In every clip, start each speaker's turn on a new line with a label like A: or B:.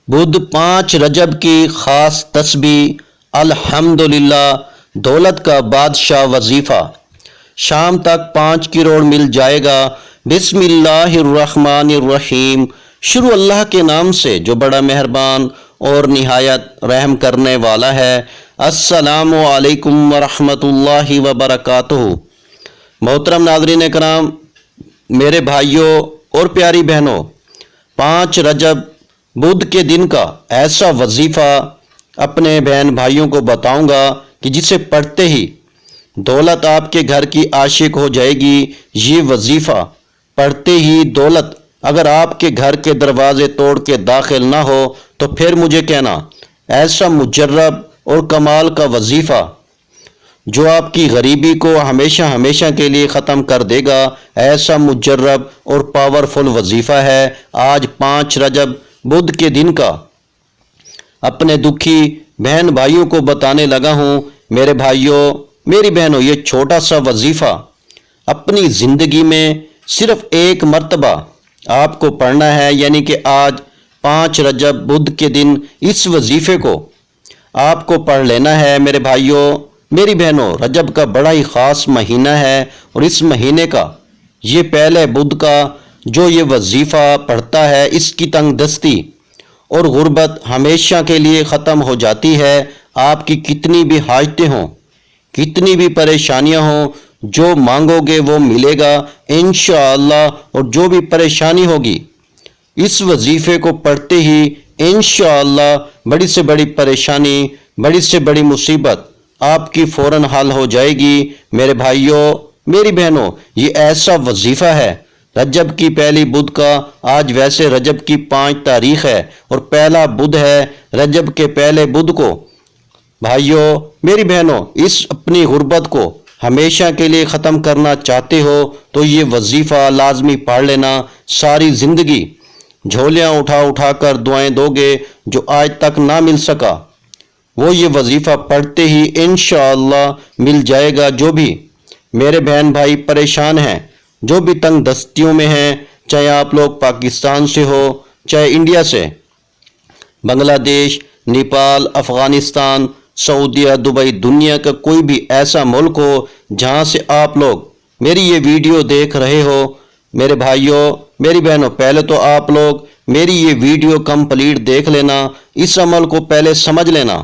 A: بدھ 5 رجب کی خاص تسبیح الحمدللہ دولت کا بادشاہ وظیفہ شام تک 5 کروڑ مل جائے گا۔ بسم اللہ الرحمن الرحیم، شروع اللہ کے نام سے جو بڑا مہربان اور نہایت رحم کرنے والا ہے۔ السلام علیکم ورحمۃ اللہ وبرکاتہ۔ محترم ناظرین کرام، میرے بھائیوں اور پیاری بہنوں، 5 رجب بدھ کے دن کا ایسا وظیفہ اپنے بہن بھائیوں کو بتاؤں گا کہ جسے پڑھتے ہی دولت آپ کے گھر کی عاشق ہو جائے گی۔ یہ وظیفہ پڑھتے ہی دولت اگر آپ کے گھر کے دروازے توڑ کے داخل نہ ہو تو پھر مجھے کہنا۔ ایسا مجرب اور کمال کا وظیفہ جو آپ کی غریبی کو ہمیشہ ہمیشہ کے لیے ختم کر دے گا، ایسا مجرب اور پاورفل وظیفہ ہے۔ آج 5 رجب بدھ کے دن کا اپنے دکھی بہن بھائیوں کو بتانے لگا ہوں۔ میرے بھائیوں، میری بہنوں، یہ چھوٹا سا وظیفہ اپنی زندگی میں صرف ایک مرتبہ آپ کو پڑھنا ہے، یعنی کہ آج 5 رجب بدھ کے دن اس وظیفے کو آپ کو پڑھ لینا ہے۔ میرے بھائیوں، میری بہنوں، رجب کا بڑا ہی خاص مہینہ ہے اور اس مہینے کا یہ پہلے بدھ کا جو یہ وظیفہ پڑھتا ہے، اس کی تنگ دستی اور غربت ہمیشہ کے لیے ختم ہو جاتی ہے۔ آپ کی کتنی بھی حاجتیں ہوں، کتنی بھی پریشانیاں ہوں، جو مانگو گے وہ ملے گا انشاءاللہ۔ اور جو بھی پریشانی ہوگی اس وظیفے کو پڑھتے ہی انشاءاللہ بڑی سے بڑی پریشانی، بڑی سے بڑی مصیبت آپ کی فوراً حل ہو جائے گی۔ میرے بھائیوں، میری بہنوں، یہ ایسا وظیفہ ہے رجب کی پہلی بدھ کا۔ آج ویسے رجب کی 5 تاریخ ہے اور پہلا بدھ ہے رجب کے پہلے بدھ کو۔ بھائیوں، میری بہنوں، اس اپنی غربت کو ہمیشہ کے لیے ختم کرنا چاہتے ہو تو یہ وظیفہ لازمی پڑھ لینا۔ ساری زندگی جھولیاں اٹھا اٹھا کر دعائیں دو گے، جو آج تک نہ مل سکا وہ یہ وظیفہ پڑھتے ہی انشاءاللہ مل جائے گا۔ جو بھی میرے بہن بھائی پریشان ہیں، جو بھی تنگ دستیوں میں ہیں، چاہے آپ لوگ پاکستان سے ہو، چاہے انڈیا سے، بنگلہ دیش، نیپال، افغانستان، سعودیہ، دبئی، دنیا کا کوئی بھی ایسا ملک ہو جہاں سے آپ لوگ میری یہ ویڈیو دیکھ رہے ہو، میرے بھائیوں، میری بہنوں، پہلے تو آپ لوگ میری یہ ویڈیو کمپلیٹ دیکھ لینا، اس عمل کو پہلے سمجھ لینا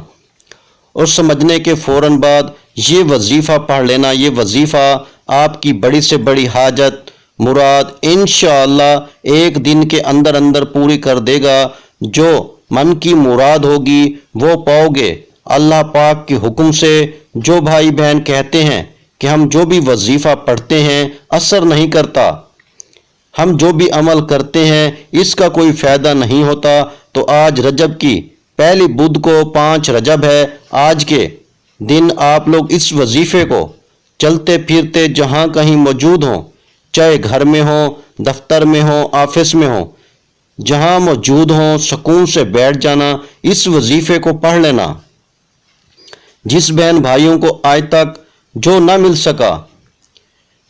A: اور سمجھنے کے فوراً بعد یہ وظیفہ پڑھ لینا۔ یہ وظیفہ آپ کی بڑی سے بڑی حاجت مراد انشاءاللہ ایک دن کے اندر اندر پوری کر دے گا۔ جو من کی مراد ہوگی وہ پاؤ گے اللہ پاک کے حکم سے۔ جو بھائی بہن کہتے ہیں کہ ہم جو بھی وظیفہ پڑھتے ہیں اثر نہیں کرتا، ہم جو بھی عمل کرتے ہیں اس کا کوئی فائدہ نہیں ہوتا، تو آج رجب کی پہلی بدھ کو 5 رجب ہے، آج کے دن آپ لوگ اس وظیفے کو چلتے پھرتے جہاں کہیں موجود ہوں، چاہے گھر میں ہوں، دفتر میں ہوں، آفس میں ہوں، جہاں موجود ہوں، سکون سے بیٹھ جانا، اس وظیفے کو پڑھ لینا۔ جس بہن بھائیوں کو آج تک جو نہ مل سکا،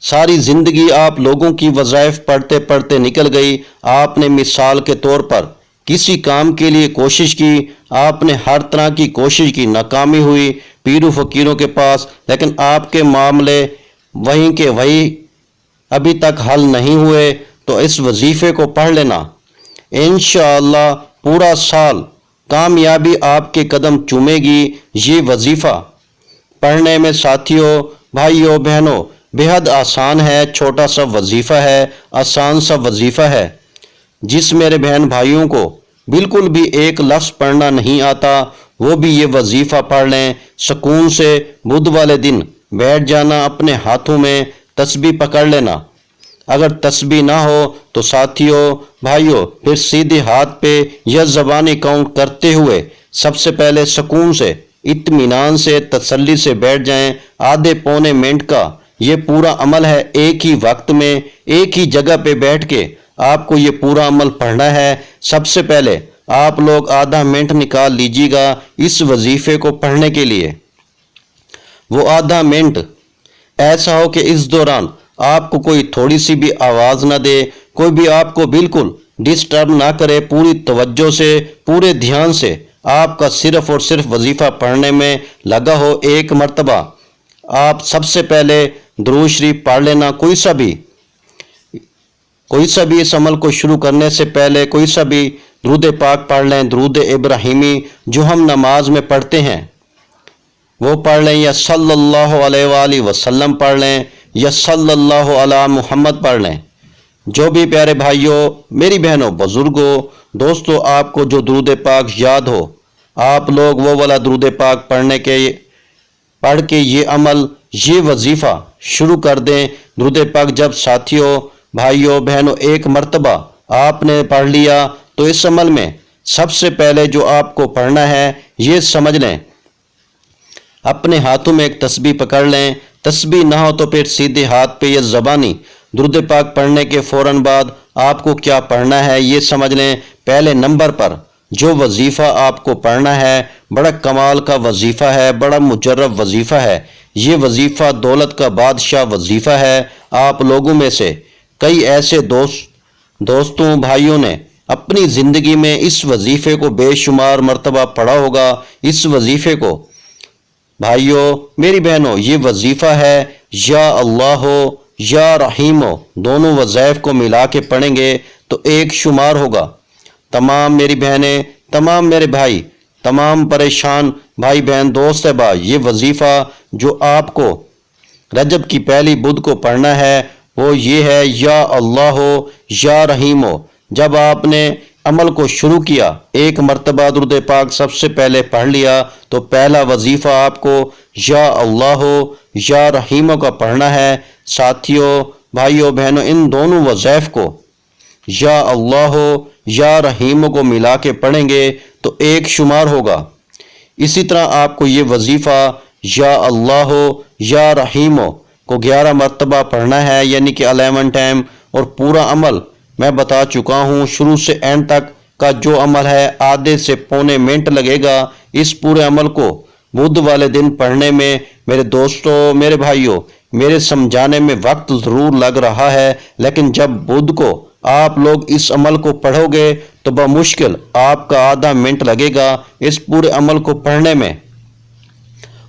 A: ساری زندگی آپ لوگوں کی وظائف پڑھتے پڑھتے نکل گئی، آپ نے مثال کے طور پر کسی کام کے لیے کوشش کی، آپ نے ہر طرح کی کوشش کی، ناکامی ہوئی پیر و فقیروں کے پاس، لیکن آپ کے معاملے وہیں کے وہی ابھی تک حل نہیں ہوئے، تو اس وظیفے کو پڑھ لینا انشاءاللہ پورا سال کامیابی آپ کے قدم چومے گی۔ یہ وظیفہ پڑھنے میں ساتھیوں، بھائیوں، بہنوں بے حد آسان ہے، چھوٹا سا وظیفہ ہے، آسان سا وظیفہ ہے۔ جس میرے بہن بھائیوں کو بالکل بھی ایک لفظ پڑھنا نہیں آتا وہ بھی یہ وظیفہ پڑھ لیں، سکون سے بدھ والے دن بیٹھ جانا، اپنے ہاتھوں میں تسبیح پکڑ لینا۔ اگر تسبیح نہ ہو تو ساتھیوں، بھائیوں، پھر سیدھے ہاتھ پہ یا زبانی کاؤنٹ کرتے ہوئے سب سے پہلے سکون سے، اطمینان سے، تسلی سے بیٹھ جائیں۔ آدھے پونے منٹ کا یہ پورا عمل ہے، ایک ہی وقت میں ایک ہی جگہ پہ بیٹھ کے آپ کو یہ پورا عمل پڑھنا ہے۔ سب سے پہلے آپ لوگ آدھا منٹ نکال لیجیے گا اس وظیفے کو پڑھنے کے لیے۔ وہ آدھا منٹ ایسا ہو کہ اس دوران آپ کو کوئی تھوڑی سی بھی آواز نہ دے، کوئی بھی آپ کو بالکل ڈسٹرب نہ کرے، پوری توجہ سے پورے دھیان سے آپ کا صرف اور صرف وظیفہ پڑھنے میں لگا ہو۔ ایک مرتبہ آپ سب سے پہلے درود شریف پڑھ لینا، کوئی سا بھی اس عمل کو شروع کرنے سے پہلے کوئی سا بھی درود پاک پڑھ لیں، درود ابراہیمی جو ہم نماز میں پڑھتے ہیں وہ پڑھ لیں، یا صلی اللہ علیہ وآلہ وسلم پڑھ لیں، یا صلی اللہ علی محمد پڑھ لیں۔ جو بھی پیارے بھائیوں، میری بہنوں، بزرگوں، دوستوں، آپ کو جو درود پاک یاد ہو، آپ لوگ وہ والا درود پاک پڑھ کے یہ عمل، یہ وظیفہ شروع کر دیں۔ درود پاک جب ساتھیوں، بھائیوں، بہنوں ایک مرتبہ آپ نے پڑھ لیا تو اس عمل میں سب سے پہلے جو آپ کو پڑھنا ہے یہ سمجھ لیں، اپنے ہاتھوں میں ایک تسبیح پکڑ لیں، تسبیح نہ ہو تو پھر سیدھے ہاتھ پہ یا زبانی درود پاک پڑھنے کے فوراً بعد آپ کو کیا پڑھنا ہے یہ سمجھ لیں۔ پہلے نمبر پر جو وظیفہ آپ کو پڑھنا ہے بڑا کمال کا وظیفہ ہے، بڑا مجرب وظیفہ ہے۔ یہ وظیفہ دولت کا بادشاہ وظیفہ ہے۔ آپ لوگوں میں سے کئی ایسے دوستوں، بھائیوں نے اپنی زندگی میں اس وظیفے کو بے شمار مرتبہ پڑھا ہوگا۔ اس وظیفے کو بھائیوں، میری بہنوں، یہ وظیفہ ہے یا اللہ ہو یا رحیم ہو، دونوں وظائف کو ملا کے پڑھیں گے تو ایک شمار ہوگا۔ تمام میری بہنیں، تمام میرے بھائی، تمام پریشان بھائی بہن، دوست احباب، یہ وظیفہ جو آپ کو رجب کی پہلی بدھ کو پڑھنا ہے وہ یہ ہے، یا اللہ ہو یا رحیم ہو۔ جب آپ نے عمل کو شروع کیا، ایک مرتبہ درود پاک سب سے پہلے پڑھ لیا تو پہلا وظیفہ آپ کو یا اللہ ہو یا رحیم ہو کا پڑھنا ہے۔ ساتھیوں، بھائیوں، بہنوں، ان دونوں وظائف کو یا اللہ ہو یا رحیم ہو کو ملا کے پڑھیں گے تو ایک شمار ہوگا۔ اسی طرح آپ کو یہ وظیفہ یا اللہ ہو یا رحیم ہو کو 11 مرتبہ پڑھنا ہے، یعنی کہ 11 ٹائم، اور پورا عمل میں بتا چکا ہوں، شروع سے اینڈ تک کا جو عمل ہے آدھے سے پونے منٹ لگے گا۔ اس پورے عمل کو بدھ والے دن پڑھنے میں میرے دوستوں، میرے بھائیوں، میرے سمجھانے میں وقت ضرور لگ رہا ہے، لیکن جب بدھ کو آپ لوگ اس عمل کو پڑھو گے تو بمشکل آپ کا آدھا منٹ لگے گا اس پورے عمل کو پڑھنے میں،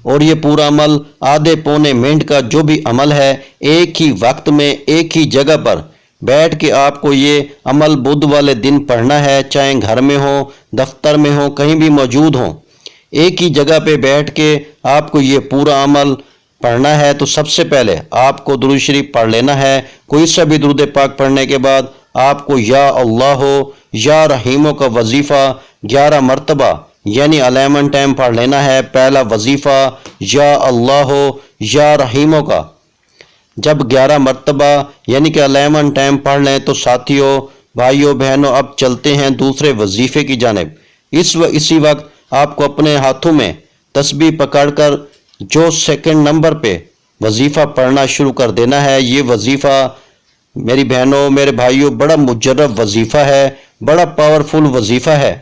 A: اور یہ پورا عمل آدھے پونے منٹ کا جو بھی عمل ہے ایک ہی وقت میں ایک ہی جگہ پر بیٹھ کے آپ کو یہ عمل بدھ والے دن پڑھنا ہے، چاہے گھر میں ہو، دفتر میں ہو، کہیں بھی موجود ہوں، ایک ہی جگہ پہ بیٹھ کے آپ کو یہ پورا عمل پڑھنا ہے۔ تو سب سے پہلے آپ کو درود شریف پڑھ لینا ہے۔ کوئی سا بھی درود پاک پڑھنے کے بعد آپ کو یا اللہ ہو یا رحیموں کا وظیفہ 11 مرتبہ یعنی 11 ٹائم پڑھ لینا ہے۔ پہلا وظیفہ یا اللہ ہو یا رحیموں کا جب 11 مرتبہ یعنی کہ 11 ٹائم پڑھ لیں تو ساتھیوں، بھائیوں، بہنوں، اب چلتے ہیں دوسرے وظیفے کی جانب۔ اسی وقت آپ کو اپنے ہاتھوں میں تسبیح پکڑ کر جو سیکنڈ نمبر پہ وظیفہ پڑھنا شروع کر دینا ہے۔ یہ وظیفہ میری بہنوں، میرے بھائیوں، بڑا مجرب وظیفہ ہے، بڑا پاورفل وظیفہ ہے۔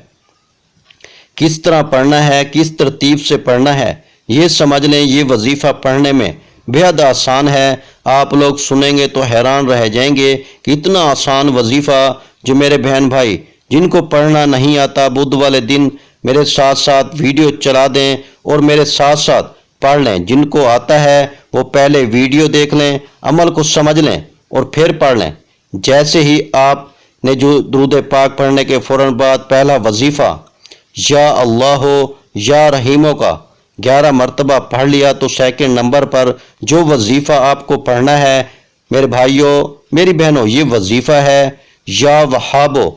A: کس طرح پڑھنا ہے، کس ترتیب سے پڑھنا ہے یہ سمجھ لیں۔ یہ وظیفہ پڑھنے میں بہت آسان ہے، آپ لوگ سنیں گے تو حیران رہ جائیں گے کہ اتنا آسان وظیفہ جو میرے بہن بھائی جن کو پڑھنا نہیں آتا بدھ والے دن میرے ساتھ ساتھ ویڈیو چلا دیں اور میرے ساتھ ساتھ پڑھ لیں۔ جن کو آتا ہے وہ پہلے ویڈیو دیکھ لیں، عمل کو سمجھ لیں اور پھر پڑھ لیں۔ جیسے ہی آپ نے جو درود پاک پڑھنے کے فوراً بعد پہلا وظیفہ یا اللہ ہو یا رحیموں کا 11 مرتبہ پڑھ لیا تو سیکنڈ نمبر پر جو وظیفہ آپ کو پڑھنا ہے میرے بھائیوں، میری بہنوں، یہ وظیفہ ہے یا وہابو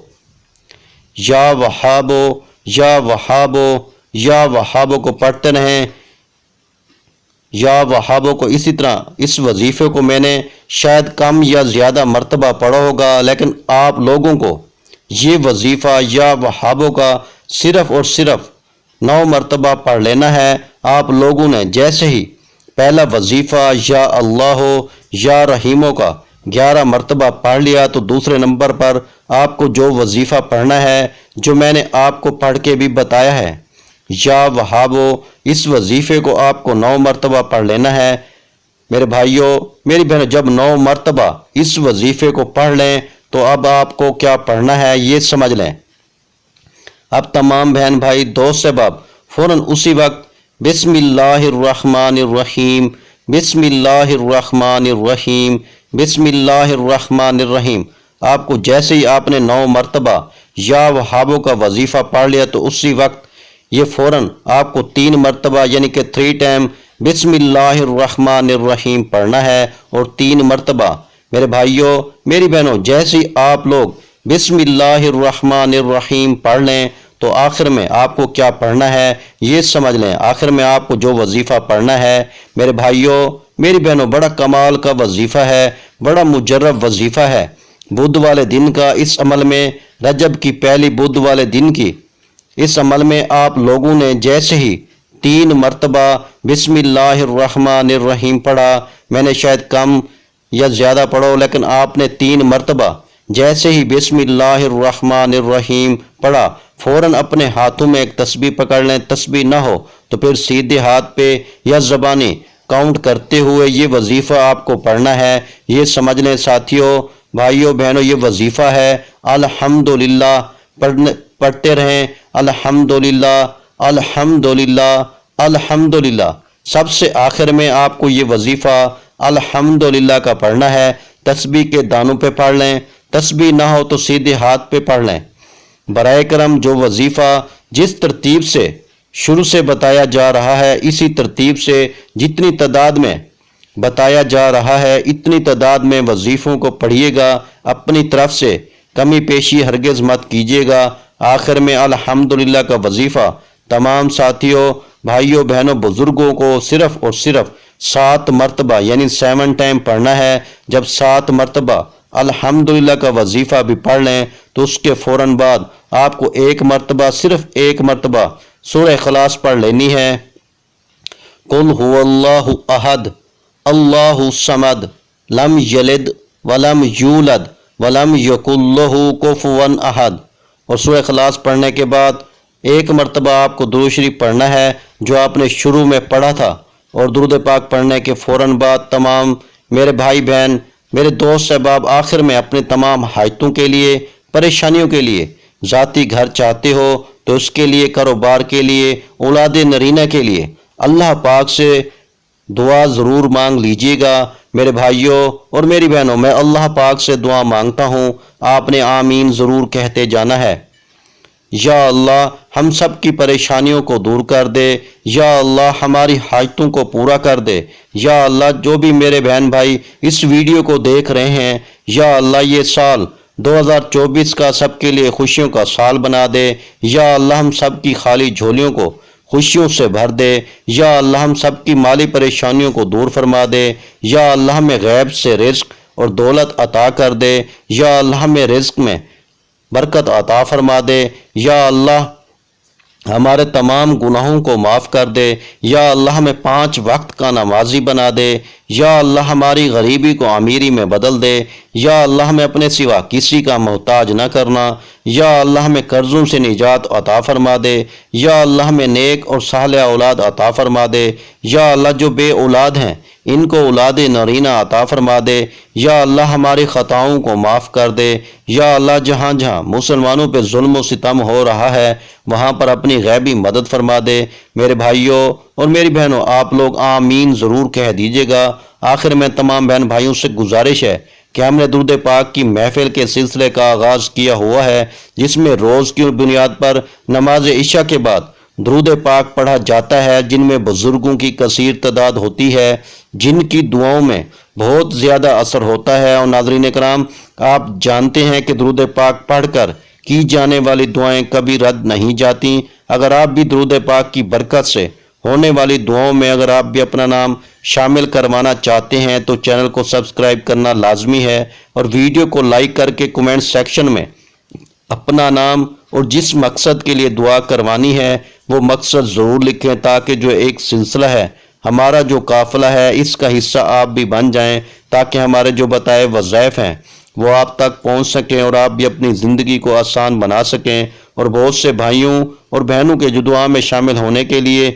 A: یا وہابو یا وہابو یا وہابو کو پڑھتے رہیں۔ یا وہابو کو اسی طرح اس وظیفے کو میں نے شاید کم یا زیادہ مرتبہ پڑھا ہوگا، لیکن آپ لوگوں کو یہ وظیفہ یا وہابو کا صرف اور صرف 9 مرتبہ پڑھ لینا ہے۔ آپ لوگوں نے جیسے ہی پہلا وظیفہ یا اللہ ہو یا رحیموں کا 11 مرتبہ پڑھ لیا تو دوسرے نمبر پر آپ کو جو وظیفہ پڑھنا ہے جو میں نے آپ کو پڑھ کے بھی بتایا ہے یا وہابو، اس وظیفے کو آپ کو 9 مرتبہ پڑھ لینا ہے۔ میرے بھائیوں میری بہنوں، جب 9 مرتبہ اس وظیفے کو پڑھ لیں تو اب آپ کو کیا پڑھنا ہے یہ سمجھ لیں۔ اب تمام بہن بھائی دوست احباب فوراً اسی وقت بسم اللہ الرحمن الرحیم، بسم اللہ الرحمن الرحیم، بسم اللہ الرحمن الرحیم، آپ کو جیسے ہی آپ نے 9 مرتبہ یا وہابوں کا وظیفہ پڑھ لیا تو اسی وقت یہ فوراً آپ کو 3 مرتبہ یعنی کہ 3 ٹائم بسم اللہ الرحمن الرحیم پڑھنا ہے، اور 3 مرتبہ میرے بھائیوں میری بہنوں جیسے ہی آپ لوگ بسم اللہ الرحمن الرحیم پڑھ لیں تو آخر میں آپ کو کیا پڑھنا ہے یہ سمجھ لیں۔ آخر میں آپ کو جو وظیفہ پڑھنا ہے میرے بھائیوں میری بہنوں بڑا کمال کا وظیفہ ہے، بڑا مجرب وظیفہ ہے۔ بدھ والے دن کا اس عمل میں، رجب کی پہلی بدھ والے دن کی اس عمل میں آپ لوگوں نے جیسے ہی 3 مرتبہ بسم اللہ الرحمن الرحیم پڑھا، میں نے شاید کم یا زیادہ پڑھو لیکن آپ نے 3 مرتبہ جیسے ہی بسم اللہ الرحمن الرحیم پڑھا فوراً اپنے ہاتھوں میں ایک تسبیح پکڑ لیں، تسبیح نہ ہو تو پھر سیدھے ہاتھ پہ یا زبانی کاؤنٹ کرتے ہوئے یہ وظیفہ آپ کو پڑھنا ہے۔ یہ سمجھ لیں ساتھیوں بھائیوں بہنوں یہ وظیفہ ہے الحمدللہ، پڑھتے رہیں الحمدللہ الحمدللہ الحمدللہ۔ سب سے آخر میں آپ کو یہ وظیفہ الحمدللہ کا پڑھنا ہے، تسبیح کے دانوں پہ پڑھ لیں، تسبیح نہ ہو تو سیدھے ہاتھ پہ پڑھ لیں۔ برائے کرم جو وظیفہ جس ترتیب سے شروع سے بتایا جا رہا ہے اسی ترتیب سے جتنی تعداد میں بتایا جا رہا ہے اتنی تعداد میں وظیفوں کو پڑھیے گا، اپنی طرف سے کمی پیشی ہرگز مت کیجیے گا۔ آخر میں الحمدللہ کا وظیفہ تمام ساتھیوں بھائیوں بہنوں بزرگوں کو صرف اور صرف 7 مرتبہ یعنی 7 ٹائم پڑھنا ہے۔ جب 7 مرتبہ الحمدللہ کا وظیفہ بھی پڑھ لیں تو اس کے فوراً بعد آپ کو 1 مرتبہ صرف 1 مرتبہ سورہ اخلاص پڑھ لینی ہے۔ قل هو اللہ احد اللہ الصمد لم یلد ولم یولد ولم یکن لہ کفوا احد، اور سورہ اخلاص پڑھنے کے بعد 1 مرتبہ آپ کو درود شریف پڑھنا ہے جو آپ نے شروع میں پڑھا تھا، اور درود پاک پڑھنے کے فوراً بعد تمام میرے بھائی بہن میرے دوست احباب آخر میں اپنے تمام حاجتوں کے لیے پریشانیوں کے لیے، ذاتی گھر چاہتے ہو تو اس کے لیے، کاروبار کے لیے، اولاد نرینہ کے لیے اللہ پاک سے دعا ضرور مانگ لیجیے گا میرے بھائیوں اور میری بہنوں۔ میں اللہ پاک سے دعا مانگتا ہوں، آپ نے آمین ضرور کہتے جانا ہے۔ یا اللہ ہم سب کی پریشانیوں کو دور کر دے، یا اللہ ہماری حاجتوں کو پورا کر دے، یا اللہ جو بھی میرے بہن بھائی اس ویڈیو کو دیکھ رہے ہیں یا اللہ یہ سال 2024 کا سب کے لیے خوشیوں کا سال بنا دے، یا اللہ ہم سب کی خالی جھولیوں کو خوشیوں سے بھر دے، یا اللہ ہم سب کی مالی پریشانیوں کو دور فرما دے، یا اللہ ہمیں غیب سے رزق اور دولت عطا کر دے، یا اللہ ہمیں رزق میں برکت عطا فرما دے، یا اللہ ہمارے تمام گناہوں کو معاف کر دے، یا اللہ ہمیں 5 وقت کا نمازی بنا دے، یا اللہ ہماری غریبی کو امیری میں بدل دے، یا اللہ ہمیں اپنے سوا کسی کا محتاج نہ کرنا، یا اللہ ہمیں قرضوں سے نجات عطا فرما دے، یا اللہ ہمیں نیک اور صالح اولاد عطا فرما دے، یا اللہ جو بے اولاد ہیں ان کو اولاد نرینہ عطا فرما دے، یا اللہ ہماری خطاؤں کو معاف کر دے، یا اللہ جہاں جہاں مسلمانوں پہ ظلم و ستم ہو رہا ہے وہاں پر اپنی غیبی مدد فرما دے۔ میرے بھائیوں اور میری بہنوں آپ لوگ آمین ضرور کہہ دیجیے گا۔ آخر میں تمام بہن بھائیوں سے گزارش ہے کہ ہم نے درود پاک کی محفل کے سلسلے کا آغاز کیا ہوا ہے جس میں روز کی بنیاد پر نماز عشاء کے بعد درود پاک پڑھا جاتا ہے، جن میں بزرگوں کی کثیر تعداد ہوتی ہے جن کی دعاؤں میں بہت زیادہ اثر ہوتا ہے۔ اور ناظرین کرام آپ جانتے ہیں کہ درود پاک پڑھ کر کی جانے والی دعائیں کبھی رد نہیں جاتی۔ اگر آپ بھی درود پاک کی برکت سے ہونے والی دعاؤں میں اگر آپ بھی اپنا نام شامل کروانا چاہتے ہیں تو چینل کو سبسکرائب کرنا لازمی ہے، اور ویڈیو کو لائک کر کے کمنٹ سیکشن میں اپنا نام اور جس مقصد کے لیے دعا کروانی ہے وہ مقصد ضرور لکھیں تاکہ جو ایک سلسلہ ہے ہمارا جو قافلہ ہے اس کا حصہ آپ بھی بن جائیں، تاکہ ہمارے جو بتائے وظائف ہیں وہ آپ تک پہنچ سکیں اور آپ بھی اپنی زندگی کو آسان بنا سکیں، اور بہت سے بھائیوں اور بہنوں کے جو دعا میں شامل ہونے کے لیے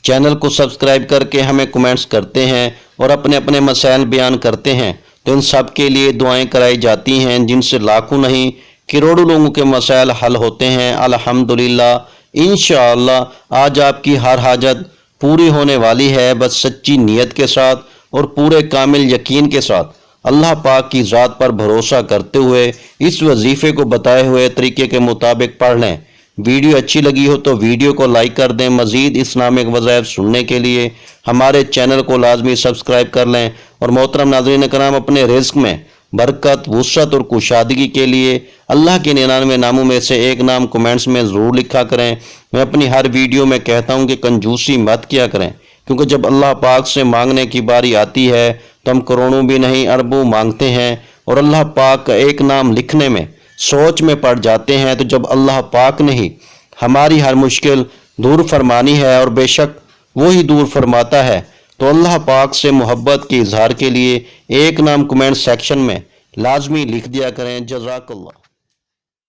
A: چینل کو سبسکرائب کر کے ہمیں کمنٹس کرتے ہیں اور اپنے اپنے مسائل بیان کرتے ہیں تو ان سب کے لیے دعائیں کرائی جاتی ہیں، جن سے لاکھوں نہیں کروڑوں لوگوں کے مسائل حل ہوتے ہیں الحمدللہ۔ انشاءاللہ آج آپ کی ہر حاجت پوری ہونے والی ہے، بس سچی نیت کے ساتھ اور پورے کامل یقین کے ساتھ اللہ پاک کی ذات پر بھروسہ کرتے ہوئے اس وظیفے کو بتائے ہوئے طریقے کے مطابق پڑھ لیں۔ ویڈیو اچھی لگی ہو تو ویڈیو کو لائک کر دیں۔ مزید اسلامک وظائف سننے کے لیے ہمارے چینل کو لازمی سبسکرائب کر لیں، اور محترم ناظرین کرام اپنے رزق میں برکت، وسعت اور کشادگی کے لیے اللہ کے 99 ناموں میں سے ایک نام کمنٹس میں ضرور لکھا کریں۔ میں اپنی ہر ویڈیو میں کہتا ہوں کہ کنجوسی مت کیا کریں، کیونکہ جب اللہ پاک سے مانگنے کی باری آتی ہے تو ہم کروڑوں بھی نہیں اربوں مانگتے ہیں، اور اللہ پاک کا ایک نام لکھنے میں سوچ میں پڑ جاتے ہیں۔ تو جب اللہ پاک نے ہی ہماری ہر مشکل دور فرمانی ہے، اور بے شک وہی دور فرماتا ہے، تو اللہ پاک سے محبت کے اظہار کے لیے ایک نام کمنٹ سیکشن میں لازمی لکھ دیا کریں۔ جزاک اللہ۔